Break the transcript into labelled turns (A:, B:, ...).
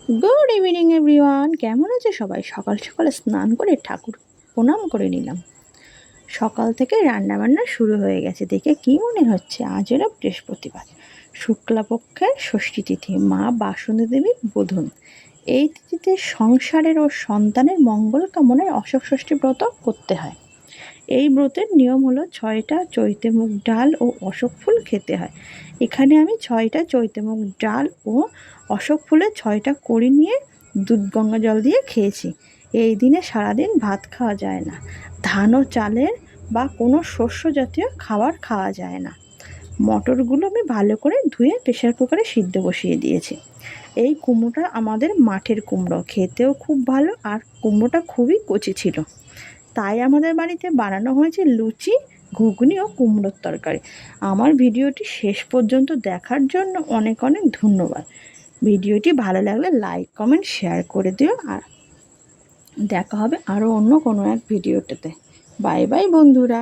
A: Good evening everyone, কেমন আছে সবাই? সকাল সকালে স্নান করে ঠাকুর প্রণাম করে নিলাম। সকাল থেকে রান্নাবান্না শুরু হয়ে গেছে। দেখে কি মনে হচ্ছে আজ হলো বৃহস্পতিবার, শুক্লাপক্ষের ষষ্ঠী তিথি, মা বাসন্তী দেবীর বোধন। এই তিথিতে সংসারের ও সন্তানের মঙ্গল কামনায় অশোক ষষ্ঠী ব্রত করতে হয়। এই ব্রতের নিয়ম হলো 6টা চৈতে মুগ ডাল ও অশোক ফুল খেতে হয়। এখানে আমি 6টা চৈতে মুগ ডাল ও অশোক ফুলের 6টা কড়ি নিয়ে দুধ গঙ্গা জল দিয়ে খেয়েছি। এই দিনে সারাদিন ভাত খাওয়া যায় না, ধান ও চালের বা কোনো শস্য জাতীয় খাবার খাওয়া যায় না। মটরগুলো আমি ভালো করে ধুয়ে প্রেশার কুকারে সিদ্ধ বসিয়ে দিয়েছি। এই কুমড়োটা আমাদের মাঠের কুমড়ো, খেতেও খুব ভালো, আর কুমড়োটা খুবই কচি ছিল। তাই আমাদের বাড়িতে বানানো হয়েছে লুচি, ঘুগনি ও কুমড়োর তরকারি। আমার ভিডিওটি শেষ পর্যন্ত দেখার জন্য অনেক অনেক ধন্যবাদ। ভিডিওটি ভালো লাগলে লাইক কমেন্ট শেয়ার করে দিও। আর দেখা হবে আরও অন্য কোনো এক ভিডিওটাতে। বাই বাই বন্ধুরা।